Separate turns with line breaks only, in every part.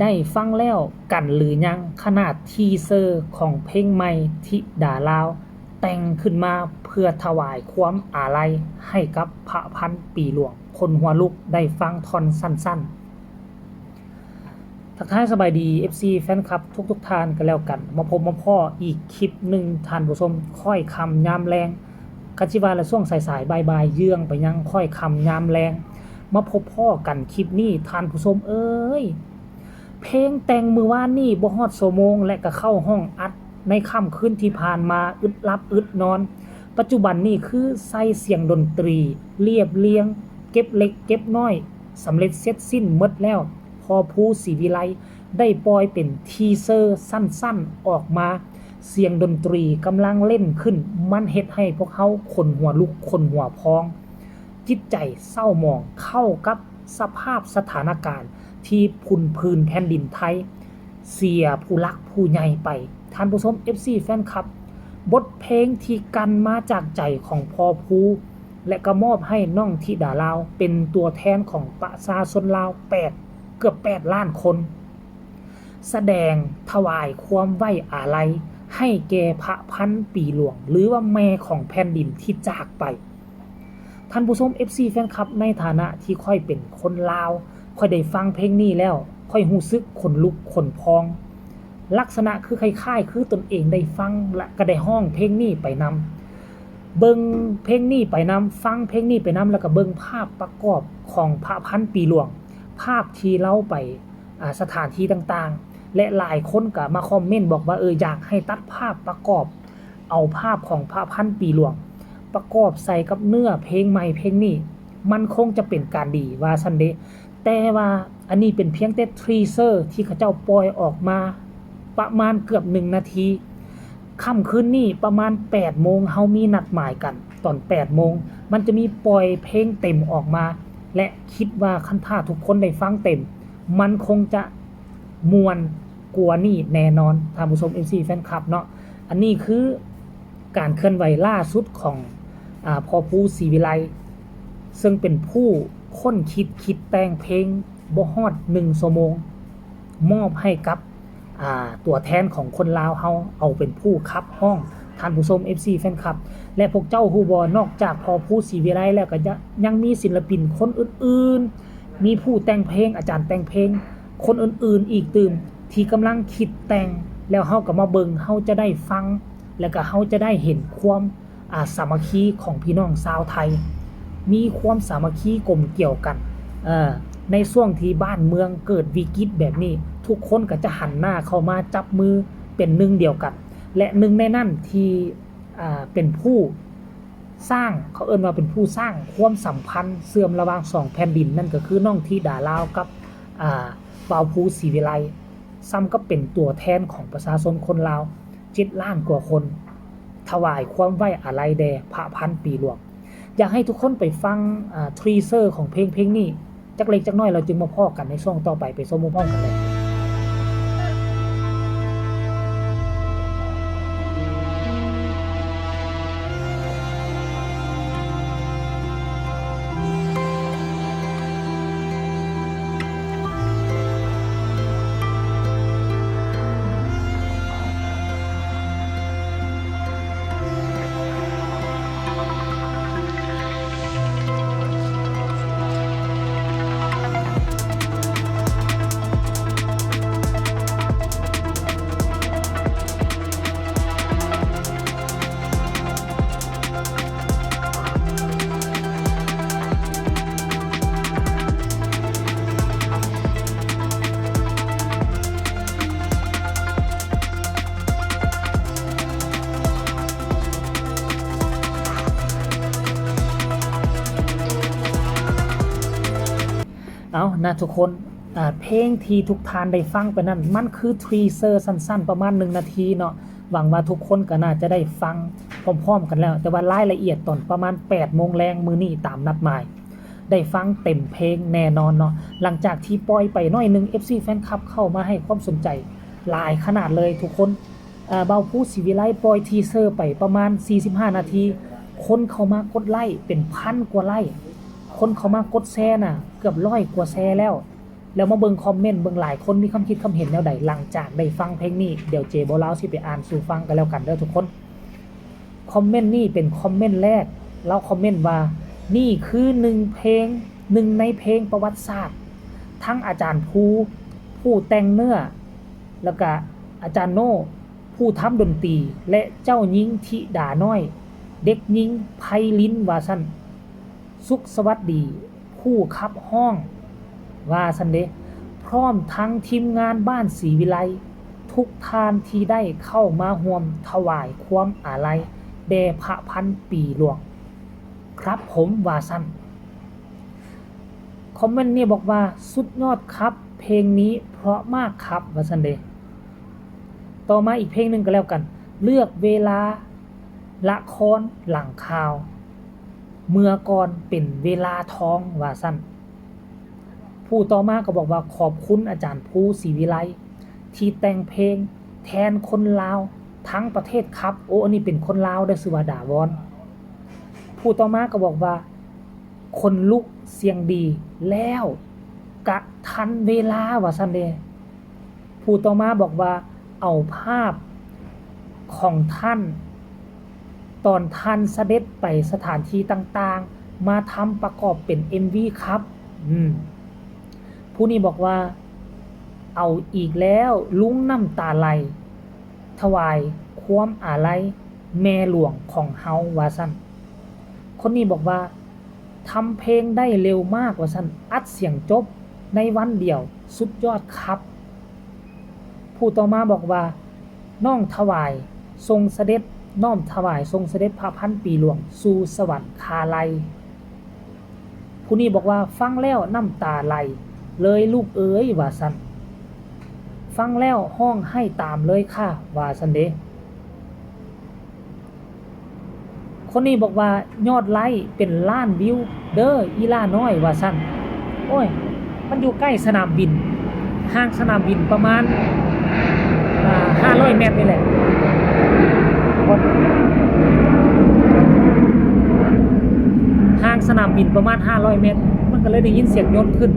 ได้ฟังแล้วกันหรือยังขนาดทีเซอร์ของเพลงใหม่ธิดาลาวแต่งขึ้นมาเพื่อถวายความอาลัยให้กับพระพันปีหลวงคนหัวลุกได้ฟังท่อนสั้นๆทักทายสบายดี FC แฟนคลับทุกท่านกันแล้วกันมาพบมาพ่ออีกคลิปหนึ่งท่านผู้ชมค่อยคำยามแรงกัจิวาและช่วงสายๆบ่ายๆเยื่องไปยังค่อยคำยามแรงมาพบพ่อกันคลิปนี้ท่านผู้ชมเอ้ยเพลงแต่งมือว่านนี่บ่ฮอดชั่วโมงและก็เข้าห้องอัดในค่ำคืนที่ผ่านมาอึดลับอึดนอนปัจจุบันนี่คือใส่เสียงดนตรีเรียบเรียงเก็บเล็กเก็บน้อยสำเร็จเสร็จสิ้นหมดแล้วพอภูศรีวิไลได้ปล่อยเป็นทีเซอร์สั้นๆออกมาเสียงดนตรีกำลังเล่นขึ้นมันเฮ็ดให้พวกเขาขนหัวลุกขนหัวพองจิตใจเศร้าหมองเข้ากับสภาพสถานการณ์ที่พุนพื้นแผ่นดินไทยเสียผู้รักผู้ใหญ่ไปท่านผู้ชม FC แฟนคลับบทเพลงที่กันมาจากใจของพ่อภูและก็มอบให้น้องธิดาลาวเป็นตัวแทนของประชาชนลาวเกือบ8ล้านคนแสดงถวายความไว้อาลัยให้แก่พระพันปีหลวงหรือว่าแม่ของแผ่นดินที่จากไปท่านผู้ชม FC แฟนคลับในฐานะที่ค่อยเป็นคนลาวค่อยได้ฟังเพลงนี้แล้วค่อยรู้สึกขนลุกขนพองลักษณะคือคล้ายๆคือตนเองได้ฟังและก็ได้ห้องเพลงนี้ไปนำเบิ่งเพลงนี้ไปนำฟังเพลงนี้ไปนำแล้วก็เบิ่งภาพประกอบของพระพันปีหลวงภาพที่เล่าไปสถานที่ต่างๆและหลายคนก็มาคอมเมนต์บอกว่าอยากให้ตัดภาพประกอบเอาภาพของพระพันปีหลวงประกอบใส่กับเนื้อเพลงใหม่เพลงนี้มันคงจะเป็นการดีว่าซันเดแต่ว่าอันนี้เป็นเพียงแต่ทีเซอร์ที่เขาเจ้าปล่อยออกมาประมาณเกือบ1นาทีค่ำคืนนี้ประมาณ8โมงเฮามีนัดหมายกันตอน8โมงมันจะมีปล่อยเพลงเต็มออกมาและคิดว่าคันถ้าทุกคนได้ฟังเต็มมันคงจะมวนกว่านี่แน่นอนท่านผู้ชม MC แฟนคลับเนาะอันนี้คือการเคลื่อนไหวล่าสุดของพ่อภูศรีวิไลซึ่งเป็นผู้ค้นคิดแต่งเพลงบ่ฮอด1ชั่วโมงมอบให้กับตัวแทนของคนลาวเฮาเอาเป็นผู้คับห้องท่านผู้ชม FC แฟนคลับและพวกเจ้าฮู้บ่นอกจากพ่อภูศรีวิไลแล้วก็ยังมีศิลปินคนอื่นๆมีผู้แต่งเพลงอาจารย์แต่งเพลงคนอื่นๆอีกตื่มที่กำลังคิดแต่งแล้วเฮาก็มาเบิ่งเฮาจะได้ฟังแล้วก็เฮาจะได้เห็นความสามัคคีของพี่น้องชาวไทยมีความสามัคคีกลมเกี่ยวกันในช่วงที่บ้านเมืองเกิดวิกฤตแบบนี้ทุกคนก็จะหันหน้าเข้ามาจับมือเป็นหนึ่งเดียวกันและหนึ่งในนั้นที่เป็นผู้สร้างเขาเอิ้นว่าเป็นผู้สร้างความสัมพันธ์เสื่อมระหว่าง2แผ่นดินนั่นก็คือน้องธิดาลาวกับบ่าวภูศรีวิไลซ้ำก็เป็นตัวแทนของประชาชนคนลาว7ล้านกว่าคนถวายความไว้อาลัยแด่พระพันปีหลวงอยากให้ทุกคนไปฟังทีเซอร์ของเพลงนี้จักเล็กจักน้อยเราจึงมาพอกันในช่วงต่อไปชมพร้อมกันเลยเอานะทุกคนเพลงที่ทุกท่านได้ฟังไปนั้นมันคือทีเซอร์สั้นๆประมาณ1นาทีเนาะหวังว่าทุกคนก็น่าจะได้ฟังพร้อมๆกันแล้วแต่ว่ารายละเอียดตอนประมาณ8โมงแรงมื้อนี้ตามนัดหมายได้ฟังเต็มเพลงแน่นอนเนาะหลังจากที่ปล่อยไปหน่อยนึง FC แฟนคลับเข้ามาให้ความสนใจหลายขนาดเลยทุกคนบ่าวภูศรีวิไลปล่อยทีเซอร์ไปประมาณ45นาทีคนเข้ามากดไลค์เป็นพันกว่าไลค์คนเข้ามากดแชร์น่ะเกือบ100กว่าแชร์แล้ว แล้วมาเบิ่งคอมเมนต์เบิ่งหลายคนมีความคิดความเห็นแนวใดหลังจากได้ฟังเพลงนี้เดี๋ยวเจบ่ลาวสิไปอ่านสู่ฟังกันแล้วกันเด้อทุกคนคอมเมนต์นี้เป็นคอมเมนต์แรกเราคอมเมนต์ว่านี่คือ1เพลง1ในเพลงประวัติศาสตร์ทั้งอาจารย์ผู้แต่งเนื้อแล้วก็อาจารย์โน่ผู้ทำดนตรีและเจ้าหญิงธิดาน้อยเด็กหญิงไพลินว่าซั่นสุขสวัสดีผู้ขับห้องว่าซั่นเด้พร้อมทั้งทีมงานบ้านศรีวิไลทุกท่านที่ได้เข้ามาร่วมถวายความอาลัยแด่พระพันปีหลวงครับผมว่าซั่นคอมเมนต์นี้บอกว่าสุดยอดครับเพลงนี้เพราะมากครับว่าซั่นเด้ต่อมาอีกเพลงหนึ่งก็แล้วกันเลือกเวลาละครหลังข่าวเมื่อก่อนเป็นเวลาทองว่าซั่นผู้ต่อมาก็บอกว่าขอบคุณอาจารย์ภูศรีวิไลที่แต่งเพลงแทนคนลาวทั้งประเทศครับโอ้อันนี้เป็นคนลาวได้ชื่อว่าดาวอนผู้ต่อมาก็บอกว่าคนลุกเสียงดีแล้วกะทันเวลาว่าซั่นเด้ผู้ต่อมาบอกว่าเอาภาพของท่านตอนท่านเสด็จไปสถานที่ต่างๆมาทำประกอบเป็น MV ครับผู้นี้บอกว่าเอาอีกแล้วลุงน้ำตาไหลถวายความอาลัยแม่หลวงของเฮาว่าซั่นคนนี้บอกว่าทำเพลงได้เร็วมากว่าซั่นอัดเสียงจบในวันเดียวสุดยอดครับผู้ต่อมาบอกว่าน้อมถวายทรงเสด็จพระพันปีหลวงสู่สวรรคาลัยผู้นี้บอกว่าฟังแล้วน้ำตาไหลเลยลูกเอ๋ยว่าซั่นฟังแล้วห้องให้ตามเลยค่ะว่าซั่นเด้คนนี้บอกว่ายอดไลค์เป็นล้านวิวเด้ออีล่าน้อยว่าซั่นโอ้ยมันอยู่ใกล้สนามบินห่างสนามบินประมาณ500 เมตรนี่แหละห่างสนามบินประมาณ500 เมตรมันก็เลยได้ยินเสียงยนต์ขึ้น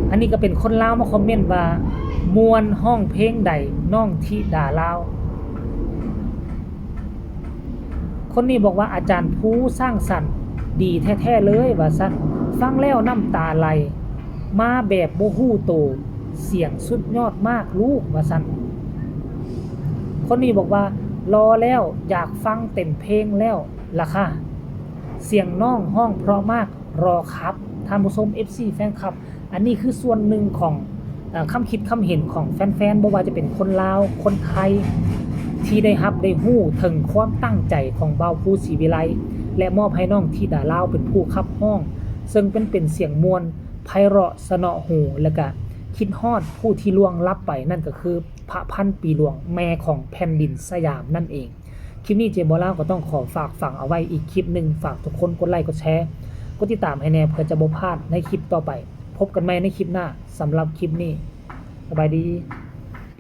อันนี้ก็เป็นคนลาวมาคอมเมนต์ว่ามวนห้องเพลงใดน้องธิดาลาวคนนี้บอกว่าอาจารย์ภูสร้างสรรค์ดีแท้ๆเลยว่าซั่นฟังแล้วน้ำตาไหลมาแบบบ่ฮู้โตเสียงสุดยอดมากลูกว่าซั่นคนนี้บอกว่ารอแล้วอยากฟังเต็มเพลงแล้วล่ะค่ะเสียงน้องห้องเพราะมากรอครับท่านผู้ชม FC แฟนคลับอันนี้คือส่วนหนึ่งของคำคิดคำเห็นของแฟนๆบ่ว่าจะเป็นคนลาวคนไทยที่ได้รับได้ฮู้ถึงความตั้งใจของเบาภูศรีวิไลและมอบให้น้องธิดาลาวเป็นผู้ขับห้องซึ่งเป็นเสียงมวลไพเราะสนอหูและก็คิดฮอดผู้ที่ล่วงลับไปนั่นก็คือพระพันปีหลวงแม่ของแผ่นดินสยามนั่นเองคลิปนี้เจบ่ลาวก็ต้องขอฝากฝังเอาไว้อีกคลิปนึงฝากทุกคนกดไลค์กดแชร์กดติดตามให้แน่เพื่อจะบ่พลาดในคลิปต่อไปพบกันใหม่ในคลิปหน้าสำหรับคลิปนี้สบายดี